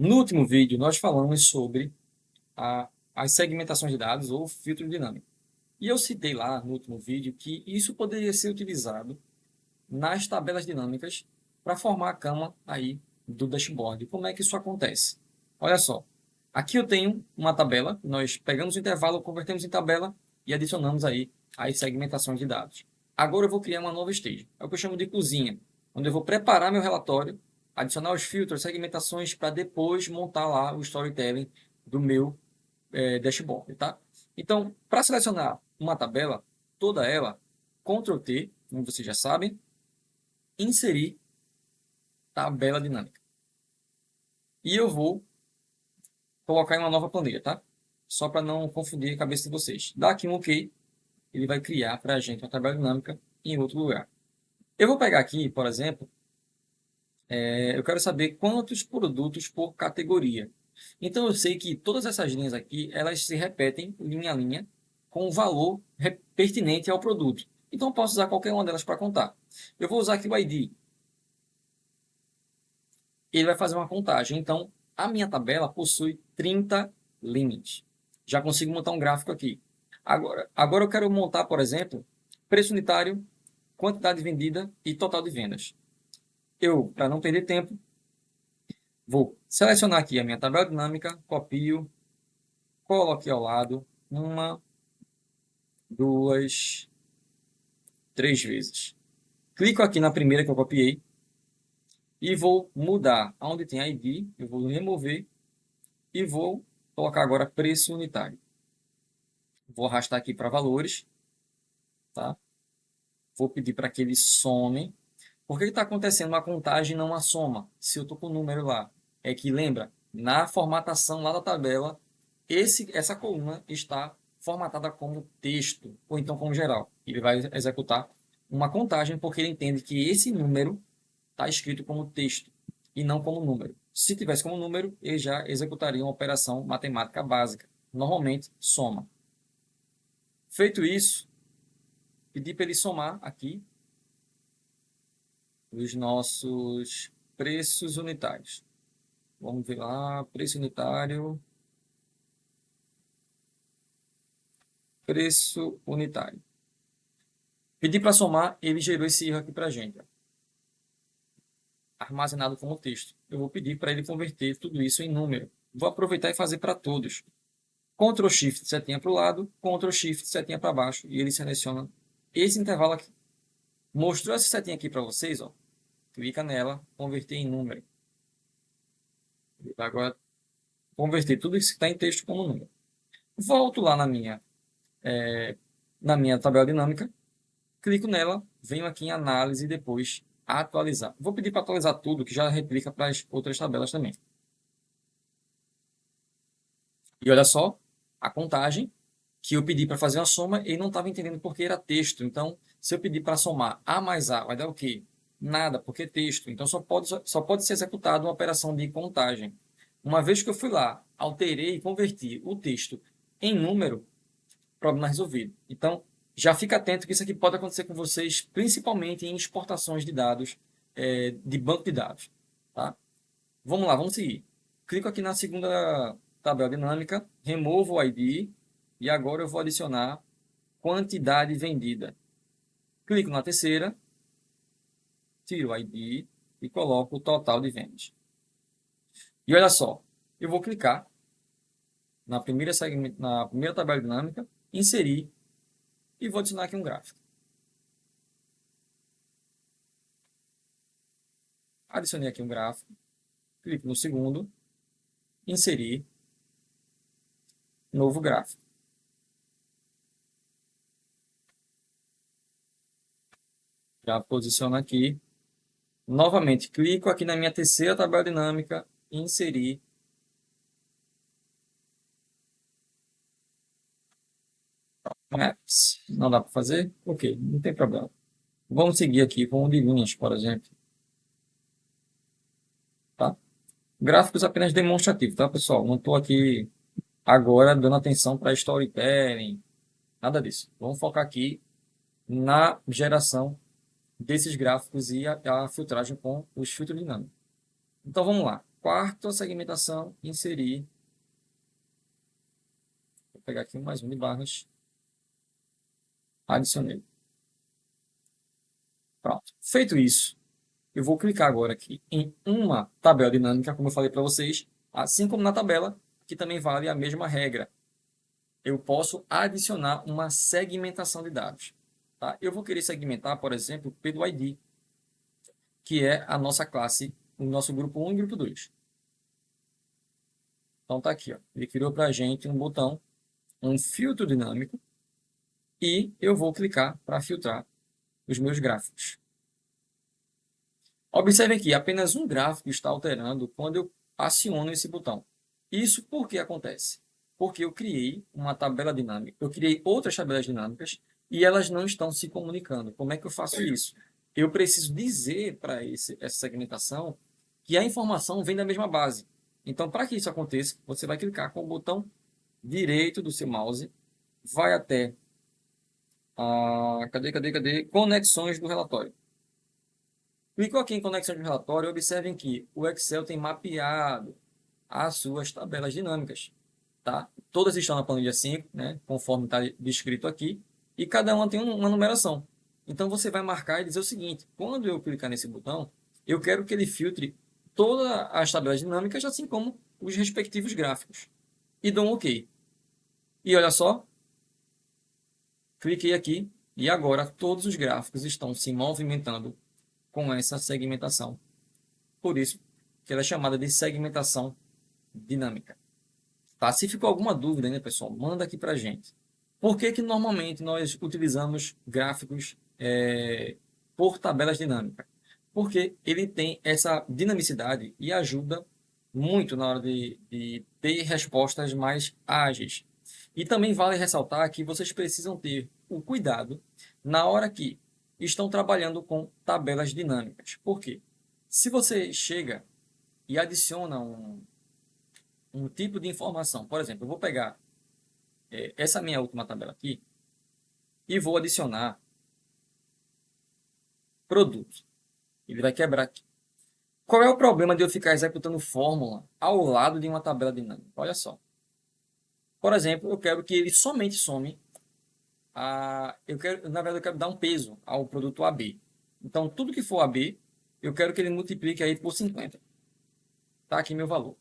No último vídeo, nós falamos sobre as segmentações de dados ou filtro dinâmico. E eu citei lá no último vídeo que isso poderia ser utilizado nas tabelas dinâmicas para formar a cama aí do dashboard. Como é que isso acontece? Olha só, aqui eu tenho uma tabela, nós pegamos o intervalo, convertemos em tabela e adicionamos aí as segmentações de dados. Agora eu vou criar uma nova stage, é o que eu chamo de cozinha, onde eu vou preparar meu relatório, adicionar os filtros, segmentações, para depois montar lá o storytelling do meu dashboard, tá? Então, para selecionar uma tabela, toda ela, Ctrl T, como vocês já sabem, inserir tabela dinâmica. E eu vou colocar em uma nova planilha, tá? Só para não confundir a cabeça de vocês. Dá aqui um OK, ele vai criar para a gente uma tabela dinâmica em outro lugar. Eu vou pegar aqui, por exemplo, eu quero saber quantos produtos por categoria. Então eu sei que todas essas linhas aqui, elas se repetem linha a linha com o valor pertinente ao produto. Então eu posso usar qualquer uma delas para contar. Eu vou usar aqui o ID. Ele vai fazer uma contagem. Então a minha tabela possui 30 linhas. Já consigo montar um gráfico aqui. Agora eu quero montar, por exemplo, preço unitário, quantidade vendida e total de vendas. Eu, para não perder tempo, vou selecionar aqui a minha tabela dinâmica, copio, coloco aqui ao lado, uma, duas, três vezes. Clico aqui na primeira que eu copiei e vou mudar onde tem ID, eu vou remover e vou colocar agora preço unitário. Vou arrastar aqui para valores, tá? Vou pedir para que ele some. Por que está acontecendo uma contagem e não uma soma? Se eu estou com o número lá. É que, lembra, na formatação lá da tabela, essa coluna está formatada como texto, ou então como geral. Ele vai executar uma contagem porque ele entende que esse número está escrito como texto e não como número. Se tivesse como número, ele já executaria uma operação matemática básica. Normalmente, soma. Feito isso, pedir para ele somar aqui os nossos preços unitários. Vamos ver lá, preço unitário, preço unitário. Pedir para somar, ele gerou esse erro aqui para a gente, ó, armazenado como texto. Eu vou pedir para ele converter tudo isso em número. Vou aproveitar e fazer para todos. Ctrl Shift setinha para o lado, Ctrl Shift setinha para baixo, e ele seleciona esse intervalo aqui. Mostrou essa setinha aqui para vocês, ó. Clica nela, converter em número. Ele vai agora converter tudo isso que está em texto como número. Volto lá na minha tabela dinâmica, clico nela, venho aqui em análise e depois atualizar. Vou pedir para atualizar tudo, que já replica para as outras tabelas também. E olha só, a contagem que eu pedi para fazer uma soma, ele não estava entendendo porque era texto. Então, se eu pedir para somar A mais A, vai dar o quê? Nada, porque é texto. Então, só pode ser executada uma operação de contagem. Uma vez que eu fui lá, alterei e converti o texto em número, problema resolvido. Então, já fica atento que isso aqui pode acontecer com vocês, principalmente em exportações de dados, de banco de dados. Tá? Vamos lá, vamos seguir. Clico aqui na segunda tabela dinâmica, removo o ID e agora eu vou adicionar quantidade vendida. Clico na terceira, tiro o ID e coloco o total de vendas. E olha só, eu vou clicar na primeira tabela dinâmica, inserir e vou adicionar aqui um gráfico. Adicionei aqui um gráfico, clico no segundo, inserir, novo gráfico. Já posiciono aqui. Novamente, clico aqui na minha terceira tabela dinâmica, inserir. Maps. Não dá para fazer? Ok, não tem problema. Vamos seguir aqui com o de linhas, por exemplo. Tá? Gráficos apenas demonstrativos, tá, pessoal? Não estou aqui agora dando atenção para storytelling, nada disso. Vamos focar aqui na geração desses gráficos e a filtragem com os filtros dinâmicos. Então vamos lá. quarta segmentação, inserir. Vou pegar aqui mais um de barras. Adicionei. Pronto. Feito isso, eu vou clicar agora aqui em uma tabela dinâmica, como eu falei para vocês, assim como na tabela, que também vale a mesma regra. Eu posso adicionar uma segmentação de dados. Tá? Eu vou querer segmentar, por exemplo, pelo ID, que é a nossa classe, o nosso grupo 1 e grupo 2. Então tá aqui, ó. Ele criou para a gente um botão, um filtro dinâmico, e eu vou clicar para filtrar os meus gráficos. Observe aqui, apenas um gráfico está alterando quando eu aciono esse botão. Isso por que acontece? Porque eu criei uma tabela dinâmica, eu criei outras tabelas dinâmicas e elas não estão se comunicando. Como é que eu faço isso? Eu preciso dizer para essa segmentação que a informação vem da mesma base. Então, para que isso aconteça, você vai clicar com o botão direito do seu mouse, vai até conexões do relatório. Clicou aqui em conexão de relatório, observem que o Excel tem mapeado as suas tabelas dinâmicas. Tá? Todas estão na planilha 5, né, conforme está descrito aqui, e cada uma tem uma numeração. Então você vai marcar e dizer o seguinte: quando eu clicar nesse botão, eu quero que ele filtre todas as tabelas dinâmicas, assim como os respectivos gráficos. E dou um OK. E olha só, cliquei aqui e agora todos os gráficos estão se movimentando com essa segmentação. Por isso que ela é chamada de segmentação dinâmica. Tá? Se ficou alguma dúvida ainda, pessoal, manda aqui para a gente. Por que que normalmente nós utilizamos gráficos por tabelas dinâmicas? Porque ele tem essa dinamicidade e ajuda muito na hora de ter respostas mais ágeis. E também vale ressaltar que vocês precisam ter o cuidado na hora que estão trabalhando com tabelas dinâmicas. Por quê? Se você chega e adiciona um tipo de informação, por exemplo, eu vou pegar essa minha última tabela aqui e vou adicionar produtos. Ele vai quebrar aqui. Qual é o problema de eu ficar executando fórmula ao lado de uma tabela dinâmica? Olha só. Por exemplo, eu quero que ele somente some na verdade, eu quero dar um peso ao produto AB. Então, tudo que for AB, eu quero que ele multiplique aí por 50. Tá aqui meu valor.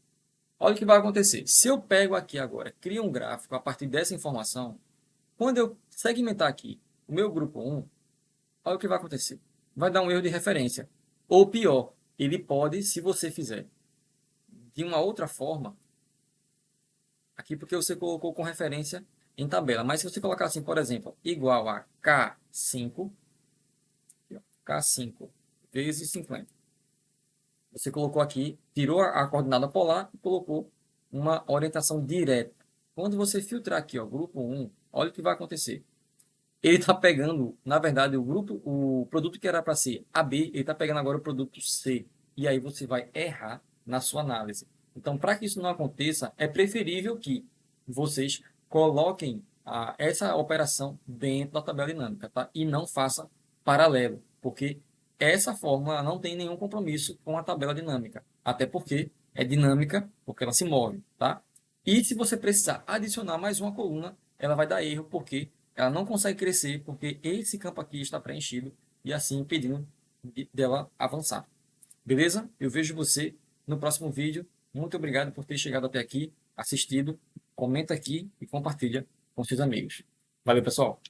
Olha o que vai acontecer. Se eu pego aqui agora, crio um gráfico a partir dessa informação, quando eu segmentar aqui o meu grupo 1, olha o que vai acontecer. Vai dar um erro de referência. Ou pior, ele pode, se você fizer de uma outra forma, aqui porque você colocou com referência em tabela, mas se você colocar assim, por exemplo, igual a K5, K5 vezes 50. Você colocou aqui, tirou a coordenada polar e colocou uma orientação direta. Quando você filtrar aqui, ó, grupo 1, olha o que vai acontecer. Ele está pegando, na verdade, o produto que era para ser AB, ele está pegando agora o produto C. E aí você vai errar na sua análise. Então, para que isso não aconteça, é preferível que vocês coloquem essa operação dentro da tabela dinâmica, tá? E não faça paralelo, porque essa fórmula não tem nenhum compromisso com a tabela dinâmica. Até porque é dinâmica, porque ela se move, tá? E se você precisar adicionar mais uma coluna, ela vai dar erro, porque ela não consegue crescer, porque esse campo aqui está preenchido e assim impedindo dela avançar. Beleza? Eu vejo você no próximo vídeo. Muito obrigado por ter chegado até aqui, assistido. Comenta aqui e compartilha com seus amigos. Valeu, pessoal!